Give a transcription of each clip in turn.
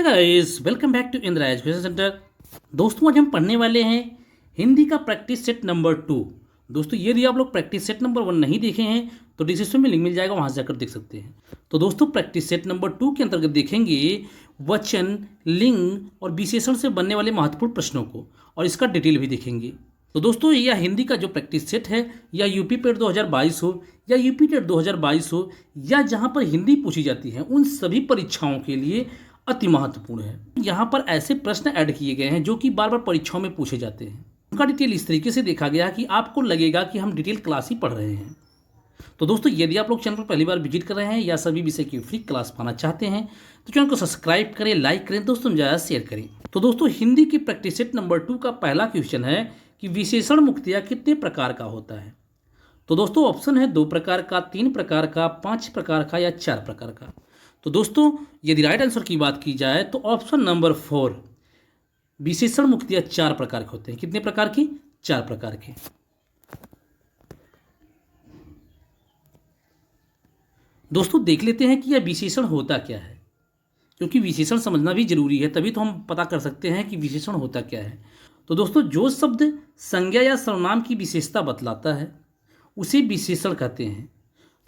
Hi guys, welcome back to Indira education centre. दोस्तों आज हम पढ़ने वाले हैं हिंदी का प्रैक्टिस सेट नंबर 2। दोस्तों यदि आप लोग प्रैक्टिस सेट नंबर 1 नहीं देखे हैं तो डिस्क्रिप्शन में लिंक मिल जाएगा, वहां से जाकर देख सकते हैं। तो दोस्तों प्रैक्टिस सेट नंबर 2 के अंतर्गत देखेंगे वचन, लिंग और विशेषण से बनने वाले महत्वपूर्ण प्रश्नों को, और इसका डिटेल भी देखेंगे। तो दोस्तों यह हिंदी का जो प्रैक्टिस सेट है, या यूपी टेट 2022 हो या यूपी टेट 2022 हो, या जहां पर हिंदी पूछी जाती है उन सभी परीक्षाओं के लिए अति महत्वपूर्ण है। यहाँ पर ऐसे प्रश्न ऐड किए गए हैं जो कि बार बार परीक्षाओं में पूछे जाते हैं। उनका डिटेल इस तरीके से देखा गया कि आपको लगेगा कि हम डिटेल क्लास ही पढ़ रहे हैं। तो दोस्तों यदि आप लोग चैनल पर पहली बार विजिट कर रहे हैं या सभी विषय की फ्री क्लास पाना चाहते हैं तो चैनल को सब्सक्राइब करें, लाइक करें, दोस्तों ज़्यादा शेयर करें। तो दोस्तों हिंदी की प्रैक्टिस सेट नंबर 2 का पहला क्वेश्चन है कि विशेषण मुक्तिया कितने प्रकार का होता है। तो दोस्तों ऑप्शन है 2 प्रकार का, 3 प्रकार का, 5 प्रकार का या 4 प्रकार का। तो दोस्तों यदि राइट आंसर की बात की जाए तो ऑप्शन नंबर 4, विशेषण मुक्तियां 4 प्रकार के होते हैं। कितने प्रकार की? 4 प्रकार के। दोस्तों देख लेते हैं कि यह विशेषण होता क्या है, क्योंकि विशेषण समझना भी जरूरी है, तभी तो हम पता कर सकते हैं कि विशेषण होता क्या है। तो दोस्तों जो शब्द संज्ञा या सर्वनाम की विशेषता बतलाता है उसे विशेषण कहते हैं।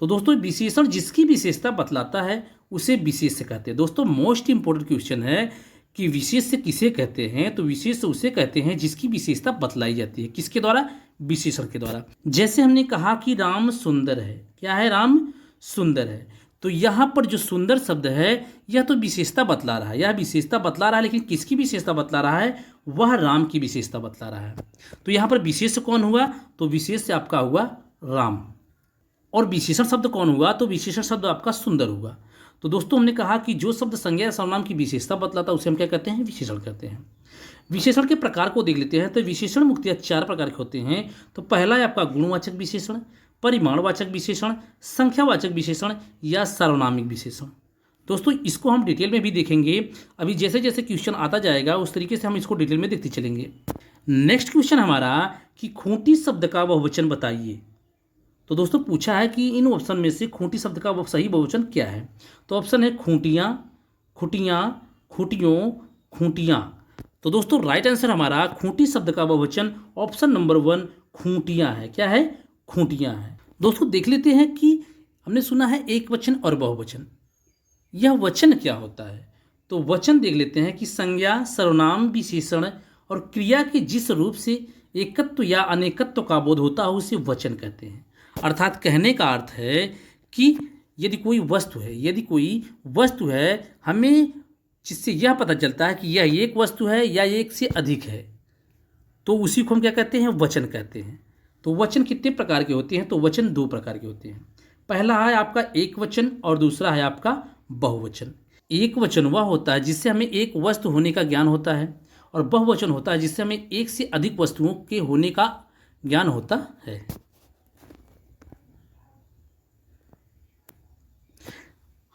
तो दोस्तों विशेषण जिसकी विशेषता बतलाता है उसे विशेष कहते हैं। दोस्तों मोस्ट इंपॉर्टेंट क्वेश्चन है कि विशेष से किसे कहते हैं, तो विशेष से उसे कहते हैं जिसकी विशेषता बतलाई जाती है। किसके द्वारा? विशेषण के द्वारा। जैसे हमने कहा कि राम सुंदर है। क्या है? राम सुंदर है। तो यहाँ पर जो सुंदर शब्द है यह तो विशेषता बतला रहा है, यह विशेषता बतला रहा है, लेकिन किसकी विशेषता बतला रहा है? वह राम की विशेषता बतला रहा है। तो यहाँ पर विशेष कौन हुआ? तो विशेष से आपका हुआ राम, और विशेषण शब्द कौन हुआ? तो विशेषण शब्द आपका सुंदर हुआ। तो दोस्तों हमने कहा कि जो शब्द संज्ञा या सर्वनाम की विशेषता बतलाता है उसे हम क्या कहते हैं? विशेषण कहते हैं। विशेषण के प्रकार को देख लेते हैं। तो विशेषण मुक्तियां 4 प्रकार के होते हैं। तो पहला है आपका गुणवाचक विशेषण, परिमाणवाचक विशेषण, संख्यावाचक विशेषण या सार्वनामिक विशेषण। दोस्तों इसको हम डिटेल में भी देखेंगे। अभी जैसे जैसे क्वेश्चन आता जाएगा उस तरीके से हम इसको डिटेल में देखते चलेंगे। नेक्स्ट क्वेश्चन हमारा कि खूंटी शब्द का बहुवचन बताइए। तो दोस्तों पूछा है कि इन ऑप्शन में से खूंटी शब्द का सही बहुवचन क्या है। तो ऑप्शन है खूंटियाँ, खुटियाँ, खुटियों, खूंटियाँ। तो दोस्तों राइट आंसर हमारा खूंटी शब्द का बहुवचन ऑप्शन नंबर 1 खूंटियाँ है। क्या है? खूंटियाँ है। दोस्तों देख लेते हैं कि हमने सुना है एक वचन और बहुवचन, यह वचन क्या होता है। तो वचन देख लेते हैं कि संज्ञा, सर्वनाम, विशेषण और क्रिया के जिस रूप से एकत्व या अनेकत्व का बोध होता है उसे वचन कहते हैं। अर्थात कहने का अर्थ है कि यदि कोई वस्तु है हमें जिससे यह पता चलता है कि यह एक वस्तु है या एक से अधिक है, तो उसी को हम क्या कहते हैं? वचन कहते हैं। तो वचन कितने प्रकार के होते हैं? तो वचन 2 प्रकार के होते हैं। पहला है आपका एक वचन और दूसरा है आपका बहुवचन। एक वचन वह होता है जिससे हमें एक वस्तु होने का ज्ञान होता है, और बहुवचन होता है जिससे हमें एक से अधिक वस्तुओं के होने का ज्ञान होता है।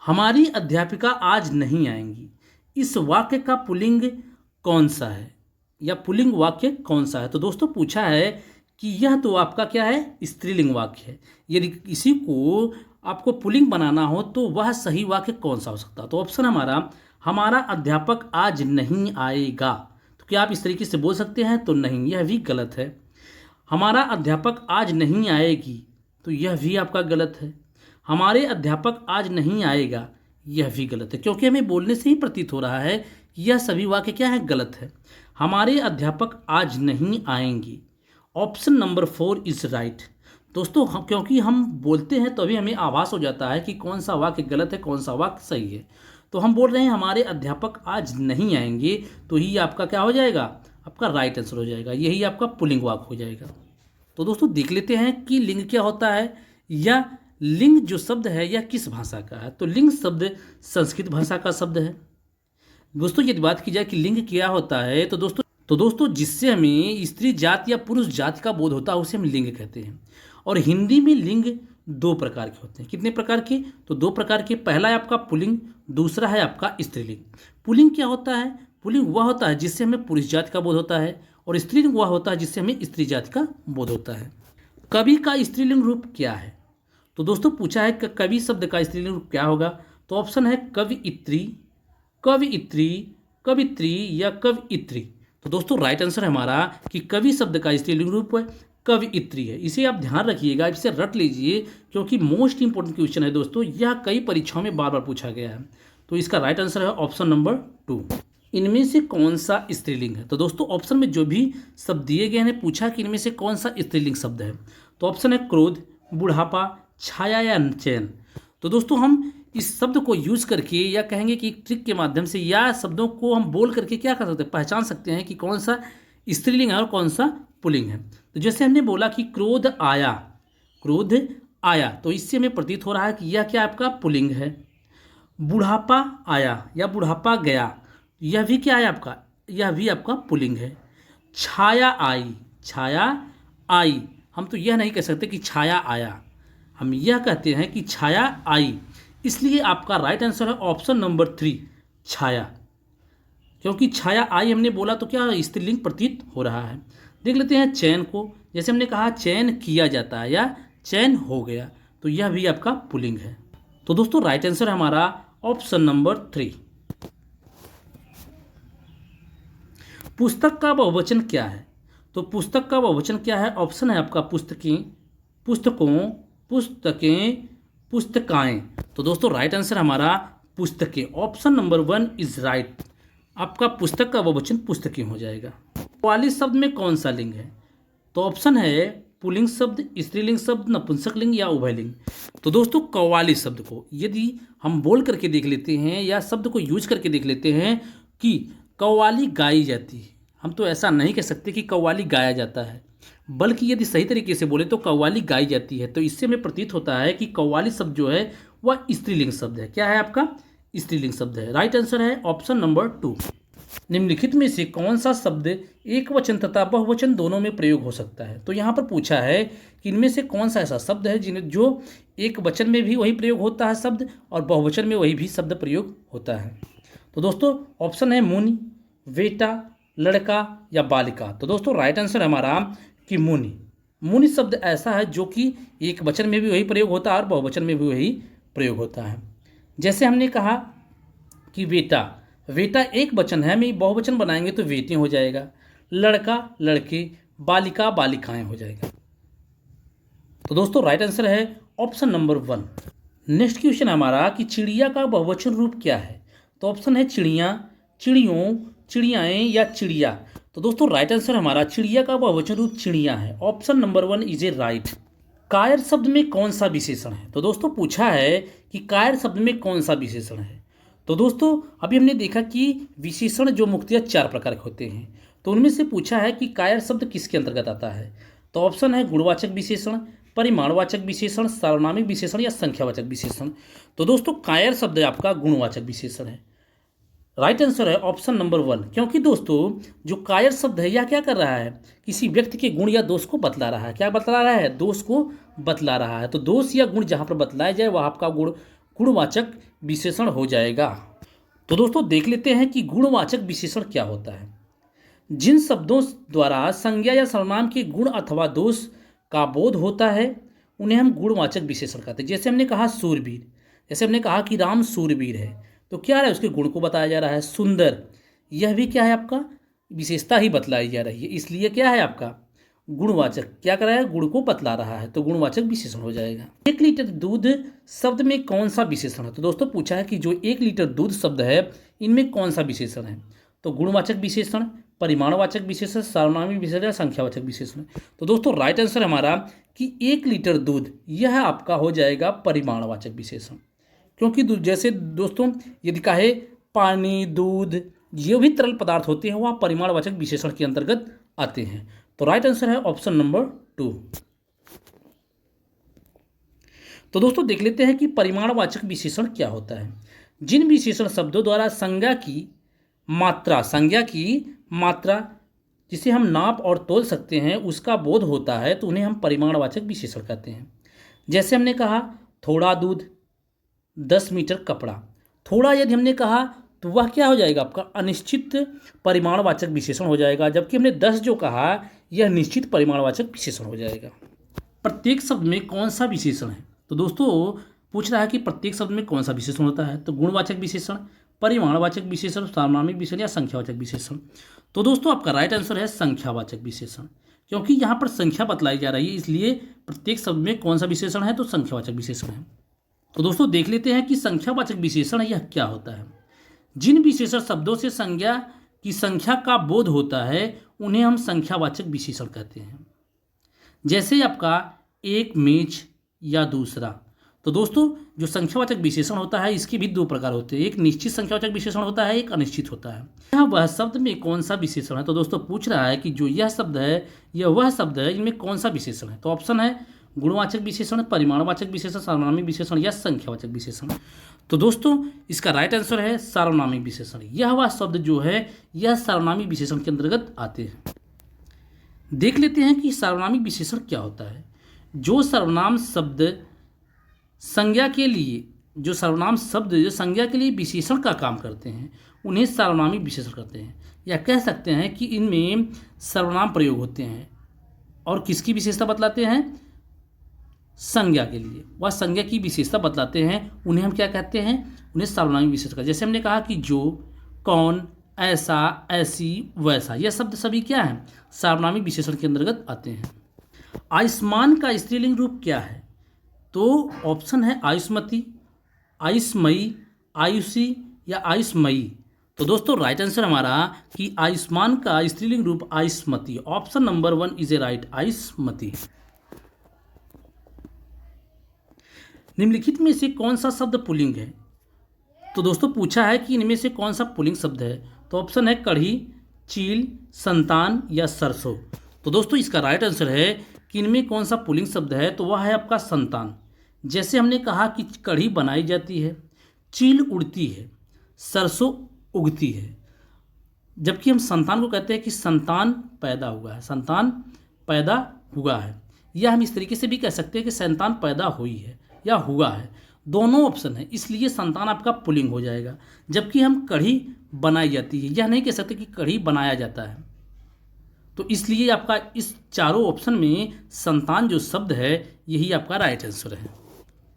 हमारी अध्यापिका आज नहीं आएंगी, इस वाक्य का पुल्लिंग कौन सा है, या पुल्लिंग वाक्य कौन सा है। तो दोस्तों पूछा है कि यह तो आपका क्या है? स्त्रीलिंग वाक्य है। यदि किसी को आपको पुल्लिंग बनाना हो तो वह सही वाक्य कौन सा हो सकता है। तो ऑप्शन हमारा अध्यापक आज नहीं आएगा। तो क्या आप इस तरीके से बोल सकते हैं? तो नहीं, यह भी गलत है। हमारा अध्यापक आज नहीं आएगी, तो यह भी आपका गलत है। हमारे अध्यापक आज नहीं आएगा, यह भी गलत है, क्योंकि हमें बोलने से ही प्रतीत हो रहा है कि यह सभी वाक्य क्या है? गलत है। हमारे अध्यापक आज नहीं आएंगे, ऑप्शन नंबर 4 इज राइट। दोस्तों क्योंकि हम बोलते हैं तो अभी हमें आभास हो जाता है कि कौन सा वाक्य गलत है, कौन सा वाक्य सही है। तो हम बोल रहे हैं हमारे अध्यापक आज नहीं आएंगे, तो ही आपका क्या हो जाएगा? आपका राइट आंसर हो जाएगा, यही आपका पुल्लिंग वाक्य हो जाएगा। तो दोस्तों देख लेते हैं कि लिंग क्या होता है, या लिंग जो शब्द है यह किस भाषा का है। तो लिंग शब्द संस्कृत भाषा का शब्द है। दोस्तों यदि बात की जाए कि लिंग क्या होता है, तो दोस्तों जिससे हमें स्त्री जाति या पुरुष जाति का बोध होता है उसे हम लिंग कहते हैं। और हिंदी में लिंग 2 प्रकार के होते हैं। कितने प्रकार के? तो 2 प्रकार के। पहला है आपका पुल्लिंग, दूसरा है आपका स्त्रीलिंग। पुल्लिंग क्या होता है? पुल्लिंग वह होता है जिससे हमें पुरुष जाति का बोध होता है, और स्त्रीलिंग वह होता है जिससे हमें स्त्री जाति का बोध होता है। कवि का स्त्रीलिंग रूप क्या है। तो दोस्तों पूछा है कि कवि शब्द का स्त्रीलिंग रूप क्या होगा। तो ऑप्शन है कवियत्री, कवियत्री, कवित्री या कवियत्री। तो दोस्तों राइट आंसर है हमारा कि कवि शब्द का स्त्रीलिंग रूप कवियत्री है। इसे आप ध्यान रखिएगा, इसे रट लीजिए क्योंकि मोस्ट इंपॉर्टेंट क्वेश्चन है दोस्तों, यह कई परीक्षाओं में बार बार पूछा गया है। तो इसका राइट आंसर है ऑप्शन नंबर 2। इनमें से कौन सा स्त्रीलिंग है? तो दोस्तों ऑप्शन में जो भी शब्द दिए गए हैं पूछा कि इनमें से कौन सा स्त्रीलिंग शब्द है। तो ऑप्शन है क्रोध, बुढ़ापा, छाया या चैन। तो दोस्तों हम इस शब्द को यूज करके या कहेंगे कि एक ट्रिक के माध्यम से या शब्दों को हम बोल करके क्या कर सकते हैं, पहचान सकते हैं कि कौन सा स्त्रीलिंग है और कौन सा पुल्लिंग है। तो जैसे हमने बोला कि क्रोध आया, क्रोध आया, तो इससे हमें प्रतीत हो रहा है कि यह क्या आपका पुल्लिंग है। बुढ़ापा आया या बुढ़ापा गया, यह भी क्या है आपका, यह भी आपका पुल्लिंग है। छाया आई, छाया आई, हम तो यह नहीं कह सकते कि छाया आया, हम यह कहते हैं कि छाया आई। इसलिए आपका राइट आंसर है ऑप्शन नंबर 3 छाया, क्योंकि छाया आई हमने बोला तो क्या स्त्रीलिंग प्रतीत हो रहा है। देख लेते हैं चैन को, जैसे हमने कहा चैन किया जाता है या चैन हो गया, तो यह भी आपका पुल्लिंग है। तो दोस्तों राइट आंसर है हमारा ऑप्शन नंबर 3। पुस्तक का बहुवचन क्या है? तो पुस्तक का बहुवचन क्या है? ऑप्शन है आपका पुस्तकें, पुस्तकों, पुस्तकें, पुस्तकाएं। तो दोस्तों राइट आंसर हमारा पुस्तकें, ऑप्शन नंबर 1 इज राइट। आपका पुस्तक का बहुवचन पुस्तकें हो जाएगा। कव्वाली शब्द में कौन सा लिंग है? तो ऑप्शन है पुल्लिंग शब्द, स्त्रीलिंग शब्द, नपुंसक लिंग या उभयलिंग। तो दोस्तों कव्वाली शब्द को यदि हम बोल करके देख लेते हैं या शब्द को यूज करके देख लेते हैं कि कव्वाली गाई जाती है, हम तो ऐसा नहीं कह सकते कि कव्वाली गाया जाता है, बल्कि यदि सही तरीके से बोले तो कव्वाली गाई जाती है। तो इससे हमें प्रतीत होता है कि कव्वाली शब्द जो है वह स्त्रीलिंग शब्द है। क्या है आपका? स्त्रीलिंग शब्द है। राइट आंसर है ऑप्शन नंबर 2। निम्नलिखित में से कौन सा शब्द एक वचन तथा बहुवचन दोनों में प्रयोग हो सकता है? तो यहाँ पर पूछा है कि इनमें से कौन सा ऐसा शब्द है जिन्हें जो एक वचन में भी वही प्रयोग होता है शब्द और बहुवचन में वही भी शब्द प्रयोग होता है। तो दोस्तों ऑप्शन है मुनि, बेटा, लड़का या बालिका। तो दोस्तों राइट आंसर हमारा कि मुनि। मुनि शब्द ऐसा है जो कि एक वचन में भी वही प्रयोग होता है और बहुवचन में भी वही प्रयोग होता है। जैसे हमने कहा कि बेटा, बेटा एक वचन है, हम बहुवचन बनाएंगे तो बेटे हो जाएगा, लड़का लड़के, बालिका बालिकाएं हो जाएगा। तो दोस्तों राइट आंसर है ऑप्शन नंबर 1। नेक्स्ट क्वेश्चन हमारा कि चिड़िया का बहुवचन रूप क्या है? तो ऑप्शन है चिड़िया, चिड़ियों, चिड़ियाएं या चिड़िया। तो दोस्तों राइट आंसर हमारा चिड़िया का बहुवचन रूप चिड़िया है। Option number 1 is A right. कायर शब्द में कौन सा विशेषण है? तो दोस्तों पूछा है कि कायर शब्द में कौन सा विशेषण है। तो दोस्तों अभी हमने देखा कि विशेषण जो मुख्यतः 4 प्रकार के होते हैं, तो उनमें से पूछा है कि कायर शब्द किसके अंतर्गत आता है। तो ऑप्शन है गुणवाचक विशेषण, परिमाणवाचक विशेषण, सार्वनामिक विशेषण या संख्यावाचक विशेषण। तो दोस्तों कायर शब्द आपका गुणवाचक विशेषण है। राइट आंसर है ऑप्शन नंबर 1, क्योंकि दोस्तों जो कायर शब्द है यह क्या कर रहा है, किसी व्यक्ति के गुण या दोष को बतला रहा है। क्या बतला रहा है? दोष को बतला रहा है। तो दोष या गुण जहाँ पर बतलाया जाए वह आपका गुणवाचक विशेषण हो जाएगा। तो दोस्तों देख लेते हैं कि गुणवाचक विशेषण क्या होता है। जिन शब्दों द्वारा संज्ञा या सर्वनाम के गुण अथवा दोष का बोध होता है उन्हें हम गुणवाचक विशेषण कहते हैं। जैसे हमने कहा सूरवीर, जैसे हमने कहा कि राम सूरवीर है, तो क्या है उसके गुण को बताया जा रहा है। सुंदर, यह भी क्या है आपका विशेषता ही बतलाई जा रही है, इसलिए क्या है आपका गुणवाचक, क्या कर रहा है गुण को बतला रहा है, तो गुणवाचक विशेषण हो जाएगा। 1 लीटर दूध शब्द में कौन सा विशेषण है? तो दोस्तों पूछा है कि जो 1 लीटर दूध शब्द है इनमें कौन सा विशेषण है। तो गुणवाचक विशेषण, परिमाणवाचक विशेषण, सार्वनामिक विशेषण या संख्यावाचक विशेषण। तो दोस्तों राइट आंसर हमारा कि 1 लीटर दूध यह आपका हो जाएगा परिमाणवाचक विशेषण, क्योंकि जैसे दोस्तों यदि कहे पानी, दूध, ये भी तरल पदार्थ होते हैं वह परिमाणवाचक विशेषण के अंतर्गत आते हैं। तो राइट आंसर है ऑप्शन नंबर 2। तो दोस्तों देख लेते हैं कि परिमाणवाचक विशेषण क्या होता है। जिन विशेषण शब्दों द्वारा संज्ञा की मात्रा जिसे हम नाप और तोल सकते हैं उसका बोध होता है तो उन्हें हम परिमाणवाचक विशेषण कहते हैं। जैसे हमने कहा थोड़ा दूध, 10 मीटर कपड़ा। थोड़ा यदि हमने कहा तो वह क्या हो जाएगा आपका अनिश्चित परिमाणवाचक विशेषण हो जाएगा, जबकि हमने 10 जो कहा यह निश्चित परिमाणवाचक विशेषण हो जाएगा। प्रत्येक शब्द में कौन सा विशेषण है? तो दोस्तों पूछ रहा है कि प्रत्येक शब्द में कौन सा विशेषण होता है। तो गुणवाचक विशेषण, परिमाणवाचक विशेषण, सार्वनामिक विशेषण या संख्यावाचक विशेषण। तो दोस्तों आपका राइट आंसर है संख्यावाचक विशेषण, क्योंकि यहाँ पर संख्या बतलाई जा रही है, इसलिए प्रत्येक शब्द में कौन सा विशेषण है, तो संख्यावाचक विशेषण है। तो दोस्तों देख लेते हैं कि संख्यावाचक विशेषण यह क्या होता है। जिन विशेषण शब्दों से संज्ञा की संख्या का बोध होता है उन्हें हम संख्यावाचक विशेषण कहते हैं। जैसे आपका एक, मेज या दूसरा। तो दोस्तों जो संख्यावाचक विशेषण होता है इसके भी दो प्रकार होते हैं, एक निश्चित संख्यावाचक विशेषण होता है, एक अनिश्चित होता है। यह वह शब्द में कौन सा विशेषण है, तो दोस्तों पूछ रहा है कि जो यह शब्द है यह वह शब्द है, इनमें कौन सा विशेषण है। तो ऑप्शन है गुणवाचक विशेषण, परिमाणवाचक विशेषण, सार्वनामिक विशेषण या संख्यावाचक विशेषण। तो दोस्तों इसका राइट आंसर है सार्वनामिक विशेषण। यह वह शब्द जो है यह सार्वनामिक विशेषण के अंतर्गत आते हैं। देख लेते हैं कि सार्वनामिक विशेषण क्या होता है। जो सर्वनाम शब्द संज्ञा के लिए जो संज्ञा के लिए विशेषण का काम करते हैं उन्हें सार्वनामिक विशेषण कहते हैं, या कह सकते हैं कि इनमें सर्वनाम प्रयोग होते हैं और किसकी विशेषता बतलाते हैं, संज्ञा के लिए वह संज्ञा की विशेषता बतलाते हैं, उन्हें हम क्या कहते हैं, उन्हें सार्वनामिक विशेषण कहते हैं। जैसे हमने कहा कि जो, कौन, ऐसा, ऐसी, वैसा, यह शब्द सभी क्या हैं, सार्वनामिक विशेषण के अंतर्गत आते हैं। आयुष्मान का स्त्रीलिंग रूप क्या है, तो ऑप्शन है आयुष्मती, आयुष्मयी, आयुषी या आयुष्मयी। तो दोस्तों राइट आंसर हमारा कि आयुष्मान का स्त्रीलिंग रूप आयुष्मती, option number 1 is A right, आयुष्मती। निम्नलिखित में से कौन सा शब्द पुल्लिंग है, तो दोस्तों पूछा है कि इनमें से कौन सा पुल्लिंग शब्द है। तो ऑप्शन है कढ़ी, चील, संतान या सरसों। तो दोस्तों इसका राइट आंसर है कि इनमें कौन सा पुल्लिंग शब्द है, तो वह है आपका संतान। जैसे हमने कहा कि कढ़ी बनाई जाती है, चील उड़ती है, सरसों उगती है, जबकि हम संतान को कहते हैं कि संतान पैदा हुआ है, संतान पैदा हुआ है। या हम इस तरीके से भी कह सकते हैं कि संतान पैदा हुई है या हुआ है, दोनों ऑप्शन है, इसलिए संतान आपका पुल्लिंग हो जाएगा। जबकि हम कढ़ी बनाई जाती है, यह नहीं कह सकते कि कढ़ी बनाया जाता है। तो इसलिए आपका इस चारों ऑप्शन में संतान जो शब्द है यही आपका राइट आंसर है।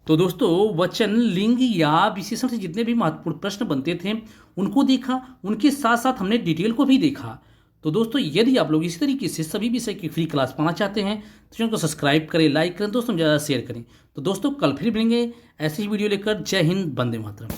तो दोस्तों वचन, लिंग या विशेषण से जितने भी महत्वपूर्ण प्रश्न बनते थे उनको देखा, उनके साथ साथ हमने डिटेल को भी देखा। तो दोस्तों यदि आप लोग इसी तरीके से सभी विषय की फ्री क्लास पाना चाहते हैं तो चैनल को सब्सक्राइब करें, लाइक करें, दोस्तों ज़्यादा शेयर करें। तो दोस्तों कल फिर मिलेंगे ऐसे ही वीडियो लेकर। जय हिंद, वंदे मातरम।